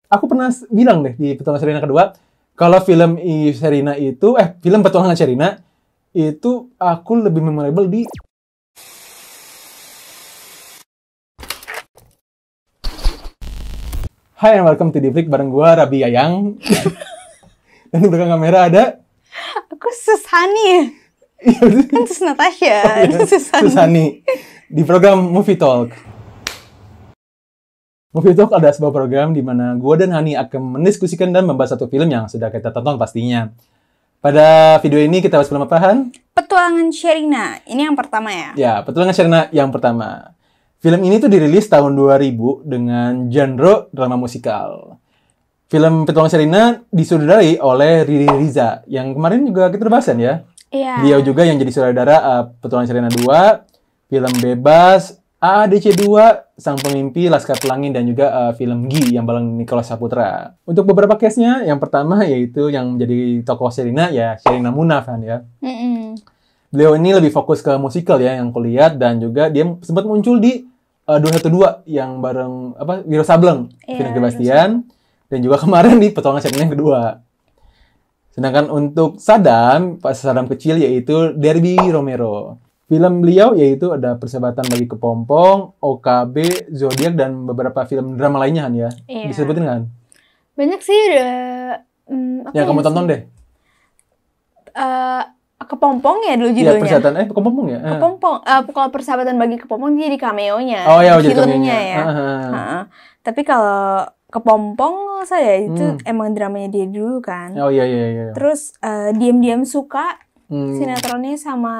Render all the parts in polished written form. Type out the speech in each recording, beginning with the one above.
aku pernah bilang deh di Petualangan Sherina kedua, kalau film Sherina itu, film Petualangan Sherina itu aku lebih memorable di Hai and welcome to The Flick bareng gua Rabi Yayang. Dan di belakang kamera ada aku Susani. Kan Sus Natasha. Susani. Di program Movie Talk. Movie Talk adalah sebuah program di mana gua dan Hani akan mendiskusikan dan membahas satu film yang sudah kita tonton pastinya. Pada video ini kita bahas film apa, Han? Petualangan Sherina. Ini yang pertama ya? Ya, Petualangan Sherina yang pertama. Film ini tuh dirilis tahun 2000 dengan genre drama musikal. Film Petualangan Sherina disutradarai oleh Riri Riza, yang kemarin juga kita bahasan ya. Iya. Beliau juga yang jadi sutradara Petualangan Sherina 2, film Bebas, AADC 2, Sang Pemimpi, Laskar Pelangi, dan juga film Gi yang bareng Nicholas Saputra. Untuk beberapa case-nya, yang pertama yaitu yang menjadi tokoh Sherina, ya Sherina Munaf kan ya. Beliau ini lebih fokus ke musikal ya, yang kulihat, dan juga dia sempat muncul di 212 yang bareng Wiro Sableng, Vino Gebastian, dan juga kemarin di Petualangan Sherina yang kedua. Sedangkan untuk Saddam, pas Saddam kecil yaitu Derby Romero. Film beliau yaitu ada Persahabatan Bagi Kepompong, OKB, Zodiak, dan beberapa film drama lainnya kan ya. Iya. Disebutin kan? Banyak sih udah. Yang kamu tonton deh. Kepompong ya dulu Iya, judulnya. Persahabatan Kepompong ya. Kepompong. Kalau Persahabatan Bagi Kepompong dia di cameo-nya. Oh ya, filmnya ya. Tapi kalau Kepompong saya itu emang dramanya dia dulu kan. Oh iya. Terus diam-diam suka sinetronnya sama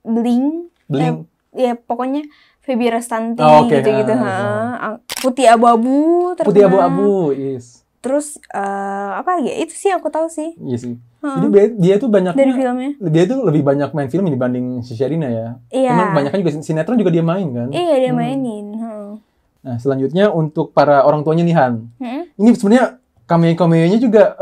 Bling. Ya pokoknya Feby Restanti gitu-gitu. Putih Abu-Abu terkenal. Putih Abu-Abu, yes. Terus apa lagi? Itu sih aku tahu sih. Iya sih. Jadi dia tuh banyaknya dari filmnya. Dia tuh lebih banyak main film dibanding si Sherina ya. Iya. Cuman kebanyakan juga sinetron juga dia main kan. Iya, dia mainin. Nah, selanjutnya untuk para orang tuanya nih Han. Ini sebenarnya cameo-cameonya juga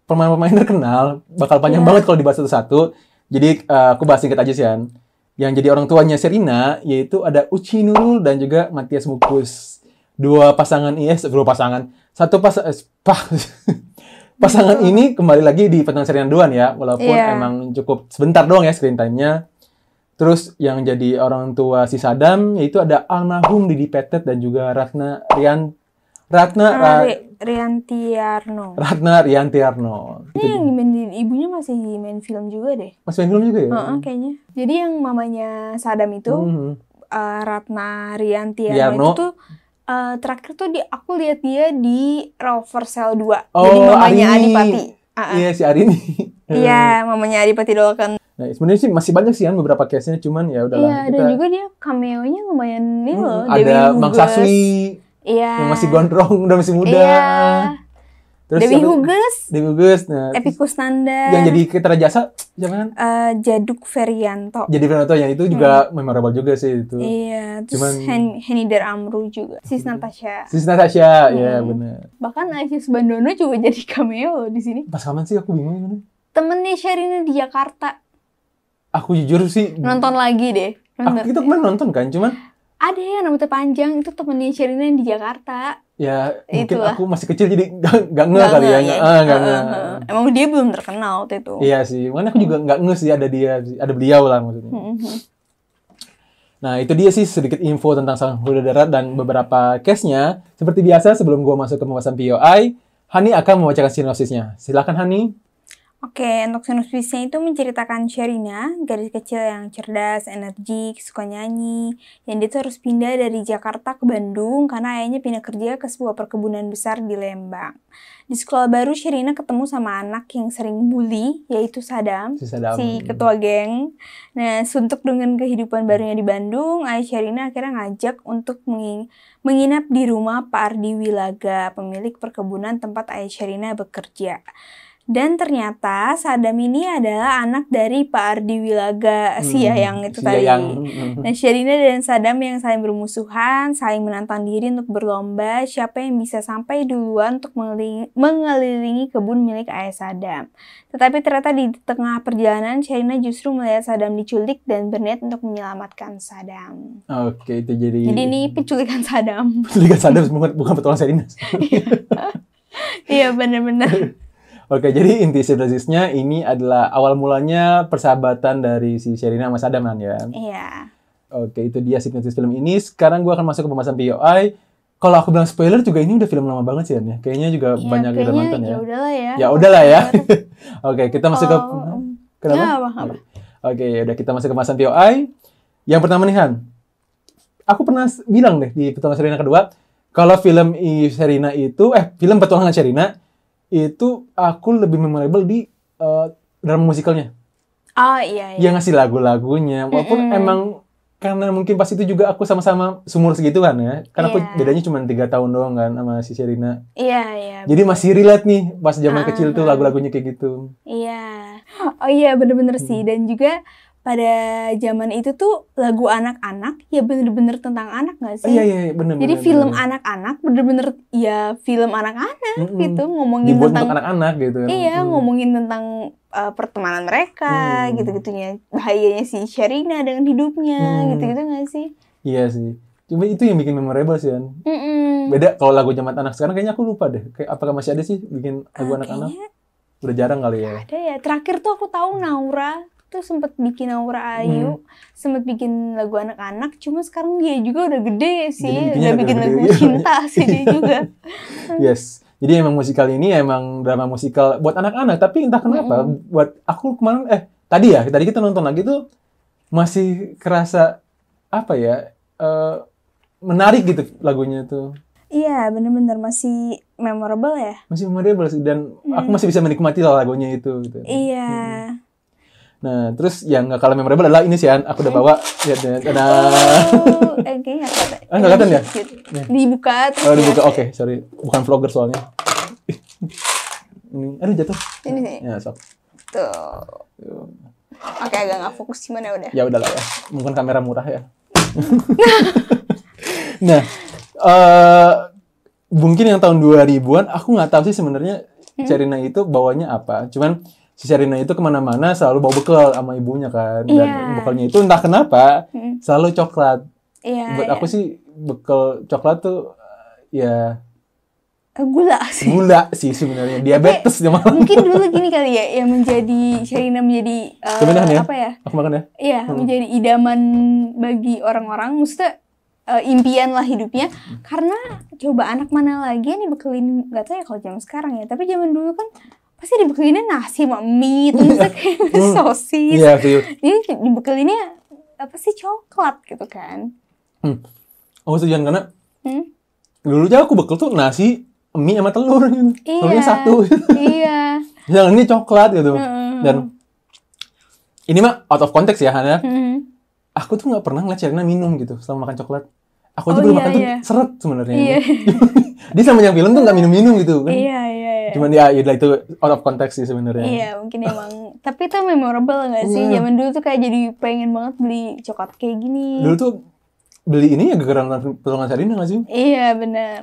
pemain-pemain terkenal, bakal panjang banget kalau dibahas satu-satu. Jadi aku bahas singkat aja sih Han. Yang jadi orang tuanya Sherina yaitu ada Uci Nurul dan juga Matias Mukus. Pasangan ini kembali lagi di Petualangan Sherina 2 ya, walaupun emang cukup sebentar doang ya screen time-nya. Terus yang jadi orang tua si Saddam yaitu ada almarhum Didi Petet dan juga Ratna Riantiarno. Ini yang main ibunya masih main film juga deh. Masih main film juga ya? Kayaknya. Jadi yang mamanya Saddam itu Ratna Riantiarno itu tuh terakhir tuh aku lihat dia di Rover Cell 2. Jadi mamanya Adipati. Iya, si Arini. Iya, mamanya Adipati Dolken. Nah, sebenarnya sih masih banyak sih kan beberapa case-nya, cuman ya udahlah. Iya, dan juga dia cameo-nya lumayan nih loh. Ada Bang Saswi. Iya. Yang masih gondrong, udah masih muda. Iya. Terus Dewi Huges. Nah, Epi Kusnandar. yang jadi Ketara Jasa, siapa kan? Jaduk Ferianto. Jadi Ferianto yang itu juga memorable juga sih itu. Iya, terus Henidar Amru juga. Sis Natasha, ya benar. Bahkan Isis Bandono juga jadi cameo di sini. Pas kapan sih aku bingung ini? Temennya Sherina di Jakarta. Aku jujur sih nonton lagi deh. Itu kemarin nonton kan, cuman ada yang rambutnya panjang itu temennya Sherina yang di Jakarta. Ya mungkin aku masih kecil jadi nggak ngeh kali ya. Nggak ngeh. Emang dia belum terkenal waktu itu. Iya sih, makanya aku juga nggak ngeh sih ada beliau lah maksudnya. Nah itu dia sih sedikit info tentang sang sutradara dan beberapa case-nya. Seperti biasa sebelum gua masuk ke pembahasan POI, Hani akan membacakan sinopsisnya. Silakan Hani. Oke, untuk sinopsisnya itu menceritakan Sherina, gadis kecil yang cerdas, energik, suka nyanyi, yang dia tuh harus pindah dari Jakarta ke Bandung karena ayahnya pindah kerja ke sebuah perkebunan besar di Lembang. Di sekolah baru Sherina ketemu sama anak yang sering bully, yaitu Saddam, si ketua geng. Nah, suntuk dengan kehidupan barunya di Bandung, ayah Sherina akhirnya ngajak untuk menginap di rumah Pak Ardi Wilaga, pemilik perkebunan tempat ayah Sherina bekerja. Dan ternyata Saddam ini adalah anak dari Pak Ardi Wilaga, si Yayang itu tadi. Nah, Sherina dan Saddam yang saling bermusuhan, saling menantang diri untuk berlomba siapa yang bisa sampai duluan untuk mengelilingi kebun milik ayah Saddam. Tetapi ternyata di tengah perjalanan, Sherina justru melihat Saddam diculik dan berniat untuk menyelamatkan Saddam. Oke, itu jadi ini penculikan Saddam. Penculikan Saddam bukan Petualangan Sherina. Iya, bener-bener. Oke, jadi inti sinopsisnya ini adalah awal mulanya persahabatan dari si Sherina sama Sadam kan ya. Iya. Oke, itu dia sinopsis film ini. Sekarang gue akan masuk ke pembahasan POI. Kalau aku bilang spoiler juga ini udah film lama banget sih ya. Kayaknya juga Ya, banyak yang udah kayaknya nonton ya. ya udahlah ya. Ya udahlah ya. Oke, kita masuk ke Oh, kenapa? nggak apa-apa. Oke, udah kita masuk ke pembahasan POI. Yang pertama nih Han. Aku pernah bilang deh di petualangan Sherina kedua, kalau film Sherina itu film petualangan Sherina itu aku lebih memorable di drama musikalnya. Oh, iya, iya. Yang ngasih lagu-lagunya. Walaupun emang karena mungkin pas itu juga aku sama-sama sumur segitu kan ya. Karena aku Iya. bedanya cuma 3 tahun doang kan sama si Sherina. Iya, iya. Jadi masih relate nih pas zaman kecil tuh lagu-lagunya kayak gitu. Iya. Oh iya, bener-bener sih. Dan juga pada zaman itu tuh lagu anak-anak ya bener-bener tentang anak gak sih? Iya, iya, bener. Jadi film anak-anak bener-bener ya film anak-anak gitu. Ngomongin Dibuat tentang untuk anak-anak gitu. iya, ngomongin tentang pertemanan mereka gitu-gitunya. Bahayanya si Sherina dengan hidupnya gitu-gitu gak sih? Iya sih. Cuma itu yang bikin memorable sih kan. Mm-mm. Beda kalau lagu zaman anak sekarang kayaknya aku lupa deh. Kayak apakah masih ada sih bikin lagu anak-anak? Kayaknya Udah jarang kali ya. ada ya. Terakhir tuh aku tahu Naura tuh sempet bikin Naura Ayu, sempet bikin lagu anak-anak. Cuma sekarang dia juga udah gede sih, Jadi bikinnya udah agak bikin gede lagu gitu. cinta sih dia juga. Yes. Jadi emang musikal ini emang drama musikal buat anak-anak. Tapi entah kenapa buat aku kemarin tadi kita nonton lagi tuh masih kerasa apa ya menarik gitu lagunya tuh. Iya, bener-bener masih memorable ya. Masih memorable sih dan aku masih bisa menikmati lagunya itu gitu. Iya. Nah, terus yang gak kalah memorable adalah ini sih, aku udah bawa. Lihat, ada. Oh, kayaknya nggak Nggak kelihatan ya? Dibuka terus Oh, dibuka. ya. Oke, sorry. Bukan vlogger soalnya. Ini, aduh jatuh. Ini sih. Ya, sok. Tuh. Oke, agak nggak fokus gimana udah. Ya udahlah ya. Mungkin kamera murah ya. Nah, mungkin yang tahun 2000-an, aku nggak tahu sih sebenarnya Sherina itu bawanya apa. Cuman si Sherina itu kemana-mana selalu bawa bekal sama ibunya kan. Dan bekalnya itu entah kenapa selalu coklat. Iya. Buat aku sih bekal coklat tuh ya Gula sih. gula sih sebenarnya. Diabetes dia malah. Mungkin dulu gini kali ya, yang menjadi Sherina menjadi Kebenaran ya? apa ya? Aku makan ya. Iya, menjadi idaman bagi orang-orang. Maksudnya impian lah hidupnya. Karena coba anak mana lagi yang dibekelin, gak tau ya kalau zaman sekarang ya. Tapi zaman dulu kan pasti dibekelinnya nasi sama mie, terus kayak sosis. Iya sih. Jadi dibekelinnya apa sih coklat gitu kan? Aku setuju karena dulu aja aku bekal tuh nasi, mie sama telur gitu. Telurnya satu. Iya. Yang ini coklat gitu. Dan ini mah out of context ya Hana. Aku tuh nggak pernah ngeliat Sherina minum gitu selama makan coklat. Aku aja belum makan tuh seret sebenarnya. Iya. Dia sama yang film tuh nggak minum-minum gitu kan. Iya. Cuman ya itu out of context sih sebenarnya. Iya, mungkin emang. Tapi itu memorable nggak sih? Zaman dulu tuh kayak jadi pengen banget beli coklat kayak gini. Dulu tuh beli ini ya gara-gara nonton petualangan Sherina nggak sih? Iya, benar.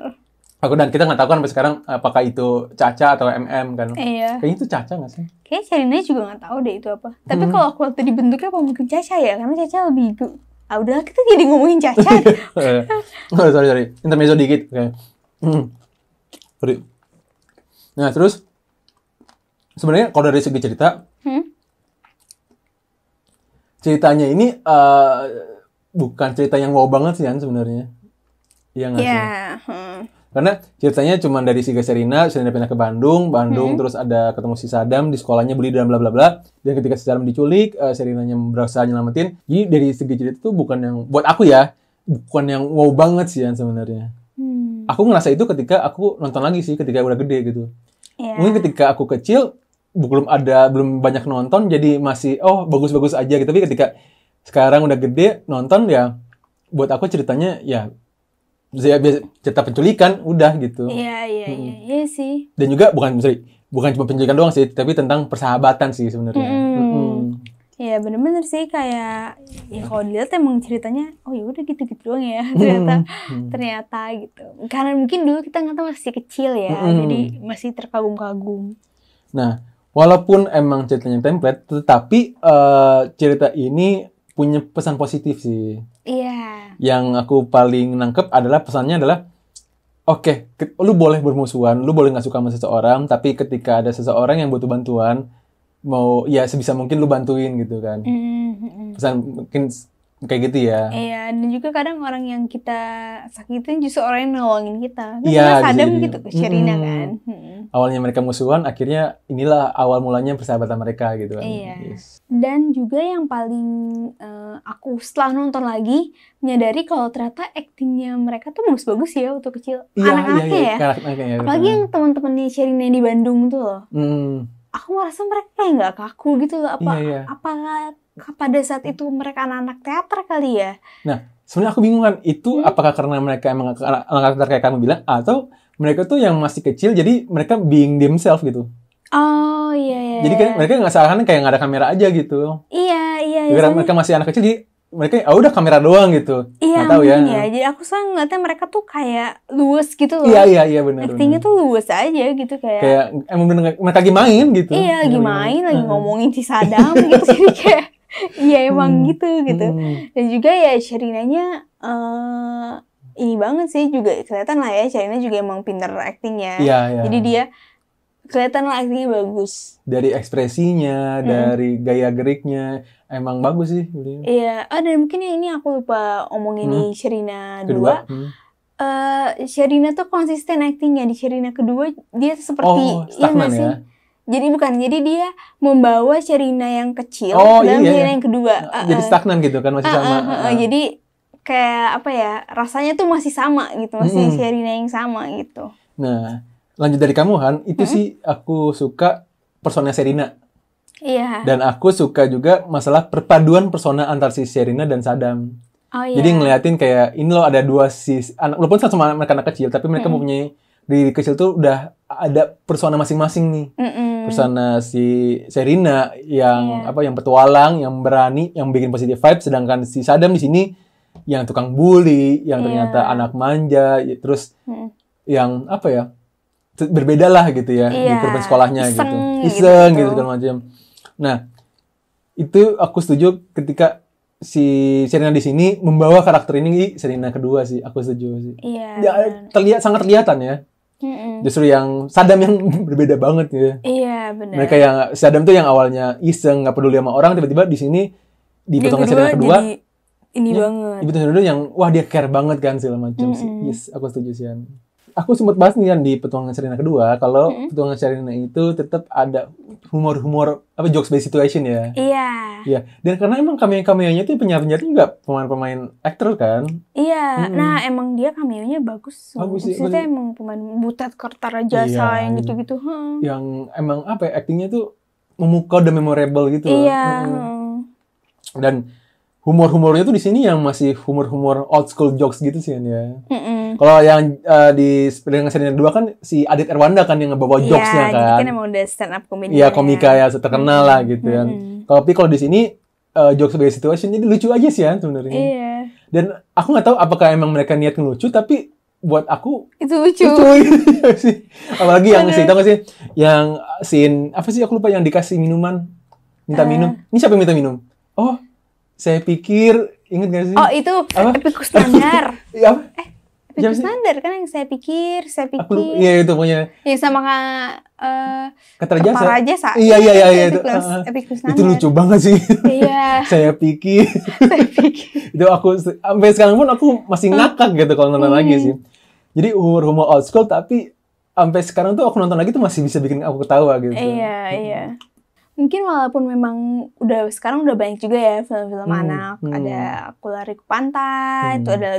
Aku dan kita nggak tahu kan sampai sekarang apakah itu Caca atau MM kan? Iya. Kayaknya itu Caca nggak sih? Kayaknya Sherina juga nggak tahu deh itu apa. Tapi kalau aku waktu dibentuknya apa mungkin Caca ya? Karena Caca lebih udahlah kita jadi ngomongin Caca. Oh, sorry. Intermezzo dikit. Oke. Sorry. Nah, terus sebenarnya kalau dari segi cerita, ceritanya ini bukan cerita yang wow banget sih kan sebenarnya. Iya nggak sih? Karena ceritanya cuma dari si Sherina pindah ke Bandung, terus ada ketemu si Sadam di sekolahnya beli dan bla bla bla. Dan ketika si Sadam diculik, Sherinanya berusaha nyelamatin. Jadi dari segi cerita itu bukan yang buat aku ya, bukan yang wow banget sih kan sebenarnya. Aku ngerasa itu ketika aku nonton lagi sih ketika udah gede gitu. Mungkin ketika aku kecil belum banyak nonton jadi masih bagus-bagus aja gitu. Tapi ketika sekarang udah gede nonton ya buat aku ceritanya ya cerita penculikan udah gitu. Iya sih. Dan juga bukan cuma penculikan doang sih, tapi tentang persahabatan sih sebenarnya. Iya bener-bener sih kayak ya kalau dilihat emang ceritanya ya udah gitu-gitu doang ya ternyata gitu. Karena mungkin dulu kita nggak tahu masih kecil ya, jadi masih terkagum-kagum. Nah, walaupun emang ceritanya template, tetapi cerita ini punya pesan positif sih. Iya. Yang aku paling nangkep adalah pesannya adalah Oke, lu boleh bermusuhan, lu boleh nggak suka sama seseorang, tapi ketika ada seseorang yang butuh bantuan, mau ya sebisa mungkin lu bantuin gitu kan. Pesan mungkin kayak gitu ya. Iya, dan juga kadang orang yang kita sakitin justru orang yang nolongin kita. Kan Iya, kita bisa sadam jadi. gitu ke Sherina kan. Awalnya mereka musuhan, akhirnya inilah awal mulanya persahabatan mereka gitu kan. Iya. Yes. Dan juga yang paling aku setelah nonton lagi menyadari kalau ternyata aktingnya mereka tuh bagus-bagus ya waktu kecil. Anak-anaknya ya. Karakternya, Apalagi yang teman-temannya Sherina yang di Bandung tuh loh. Aku merasa mereka kayak nggak kaku gitu loh. Apakah pada saat itu mereka anak-anak teater kali ya? Nah, sebenarnya aku bingung kan, itu apakah karena mereka emang anak teater kayak kamu bilang, atau mereka tuh yang masih kecil, jadi mereka being themselves gitu. Oh iya. Jadi kan mereka nggak seakan kayak nggak ada kamera aja gitu. Iya. Karena mereka masih anak kecil, jadi mereka udah kamera doang gitu. Iya, nggak tahu ya. Jadi aku selalu ngeliatnya mereka tuh kayak luwes gitu loh. Iya benar. Aktingnya tuh luwes aja gitu kayak emang bener mereka lagi main gitu. Iya, lagi main, lagi ngomongin si Sadam gitu. Jadi kayak iya emang gitu. Dan juga ya Sherinanya ini banget sih, juga kelihatan lah ya Sherina juga emang pinter aktingnya. Iya. Jadi dia kelihatan lah aktingnya bagus. Dari ekspresinya, dari gaya geriknya, emang bagus sih. Iya, dan mungkin ini aku lupa omongin di Sherina 2. Sherina tuh konsisten aktingnya. Di Sherina kedua dia seperti stagnan sih? ya. Jadi dia membawa Sherina yang kecil dalam Sherina yang kedua. Jadi stagnan gitu kan, masih sama. Jadi kayak apa ya, rasanya tuh masih sama gitu, masih Sherina yang sama gitu. Nah, lanjut dari kamu Han, itu sih aku suka persona Sherina. Iya. Dan aku suka juga masalah perpaduan persona antar si Sherina dan Sadam. Jadi ngeliatin kayak ini loh, ada dua anak, walaupun sama mereka anak kecil, tapi mereka mempunyai di kecil tuh udah ada persona masing-masing nih. Persona si Sherina yang yang petualang, yang berani, yang bikin positive vibe, sedangkan si Sadam di sini yang tukang bully, yang ternyata anak manja, terus yang berbeda lah gitu ya di kurban sekolahnya iseng gitu segala macam. Nah, itu aku setuju ketika si Sherina di sini membawa karakter ini di Sherina kedua sih, aku setuju sih. Iya. Sangat terlihatan ya. Justru yang Sadam yang berbeda banget ya. Iya, benar. Mereka yang Sadam tuh yang awalnya iseng, nggak peduli sama orang, tiba-tiba di sini di potongan Sherina kedua ini banget. Di potongan kedua yang wah dia care banget kan segala macam sih. Yes, aku setuju sih. Aku sempat bahas nih kan di petualangan Sherina kedua, kalau petualangan Sherina itu tetap ada humor jokes based situation ya. Iya. Dan karena emang cameo-nya tuh penyair-penyair juga pemain-pemain aktor kan. Iya. Nah, emang dia cameo-nya bagus. Maksudnya emang pemain Butet Kertarajasa yang gitu-gitu. Yang emang aktingnya tuh memukau dan memorable gitu. Iya. Dan humor-humornya tuh di sini yang masih humor-humor old school jokes gitu sih ya. Kalau yang di Sherina 2 kan si Adit Erwanda kan yang ngebawa jokesnya kan. Iya, jadi kan emang udah stand up comedy. Iya, komika ya terkenal lah gitu kan. Tapi kalau di sini jokes based situation jadi lucu aja sih ya sebenarnya. Iya. Dan aku nggak tahu apakah emang mereka niat ngelucu, tapi buat aku itu lucu sih. Apalagi yang tau gak sih yang scene apa sih aku lupa yang dikasih minuman, minta minum. Ini siapa yang minta minum? Oh, saya pikir inget gak sih? Oh, itu Epicus Standar. Iya. Epicus Standar kan yang saya pikir. Iya itu pokoknya. Yang sama Kertarajasa. Iya itu. Epicus Standar. Itu lucu banget sih. Iya. Saya pikir. Itu aku sampai sekarang pun aku masih ngakak gitu kalau nonton lagi sih. Jadi humor old school, tapi sampai sekarang tuh aku nonton lagi tuh masih bisa bikin aku ketawa gitu. Iya. Mungkin walaupun memang sekarang udah banyak juga ya film-film anak. Ada Aku Lari ke Pantai, itu ada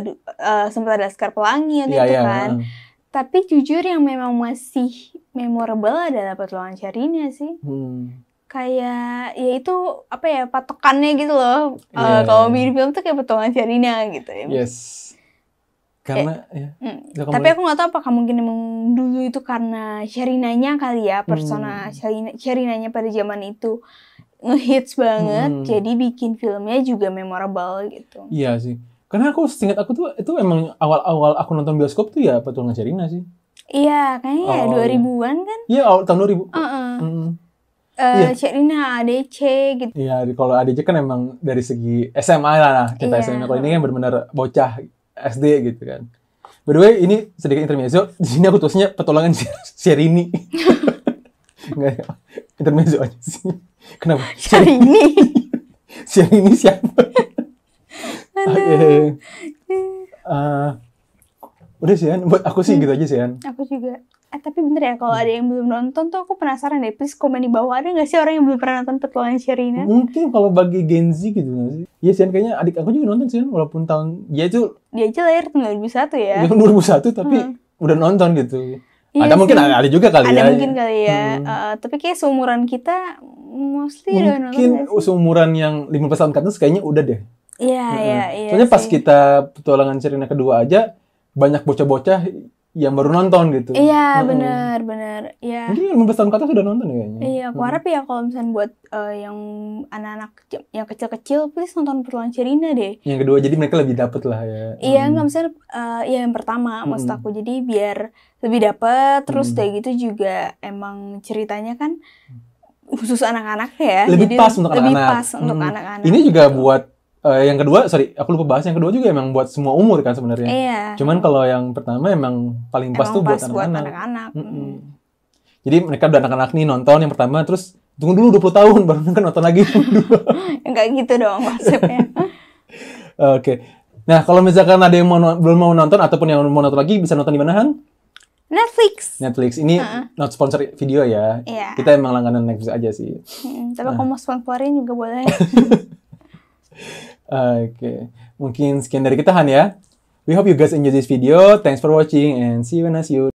sempat ada Laskar Pelangi gitu kan. Tapi jujur yang memang masih memorable adalah Petualangan Sherina sih. Kayak ya itu patokannya gitu loh. Kalau bikin film tuh kayak Petualangan Sherina gitu ya. Yes. Karena tapi aku nggak tahu apakah mungkin emang dulu itu karena Sherinanya kali ya, persona Sherinanya pada zaman itu ngehits banget, jadi bikin filmnya juga memorable gitu. Iya sih, karena aku seingat aku tuh itu emang awal-awal aku nonton bioskop tuh ya Petualangan Sherina sih. Iya, kayaknya 2000-an kan? Iya, tahun 2000. Sherina, ADC gitu. Iya, kalau ADC kan emang dari segi SMA lah kita SMA. Kalau ini kan benar-benar bocah SD gitu kan. By the way, ini sedikit intermezzo. Di sini aku tulisnya petualangan Sherrini. Enggak, intermezzo aja sih. Kenapa? Sherrini. Sherrini siapa? Oke. Udah sih, buat aku sih gitu aja sih. Aku juga. Tapi bener ya, kalau ada yang belum nonton tuh aku penasaran deh. Please komen di bawah, ada nggak sih orang yang belum pernah nonton Petualangan Sherina? Mungkin kalau bagi Gen Z gitu nggak sih? Iya sih, kayaknya adik aku juga nonton sih, walaupun dia aja lahir tahun 2001 ya. Tahun 2001 tapi udah nonton gitu. Iya Ada mungkin sih. ada juga kali Ada ya. mungkin kali ya. Tapi kayak seumuran kita mostly udah nonton Mungkin nggak sih? seumuran yang 15 tahun ke atas kayaknya udah deh. Iya, iya. Soalnya pas sih. kita Petualangan Sherina kedua aja banyak bocah-bocah yang baru nonton gitu. Iya, bener. Iya. Mungkin 15 tahun ke atas udah nonton ya kayaknya. Iya, aku harap ya kalau misalnya buat yang anak-anak yang kecil-kecil, please nonton Petualangan Sherina deh. Yang kedua jadi mereka lebih dapet lah ya. Iya, nggak misalnya yang pertama maksud aku. Jadi biar lebih dapet, terus kayak gitu juga emang ceritanya kan khusus anak-anak ya. Lebih jadi pas untuk lebih anak-anak. pas untuk anak-anak. Ini juga gitu. buat yang kedua, aku lupa bahas, yang kedua juga emang buat semua umur kan sebenarnya. Iya. Cuman kalau yang pertama emang paling pas tuh buat anak-anak. Jadi mereka udah anak-anak nih nonton yang pertama, terus tunggu dulu 20 tahun baru nonton lagi yang kedua. Enggak gitu dong konsepnya. Oke. Nah, kalau misalkan ada yang belum mau nonton ataupun yang mau nonton lagi, bisa nonton di mana, Han? Netflix. Ini not sponsor video ya. Iya. Kita emang langganan Netflix aja sih. Tapi kalau mau sponsorin juga boleh. Oke. Mungkin sekian dari kita, Han ya. We hope you guys enjoy this video. Thanks for watching and see you when I see you.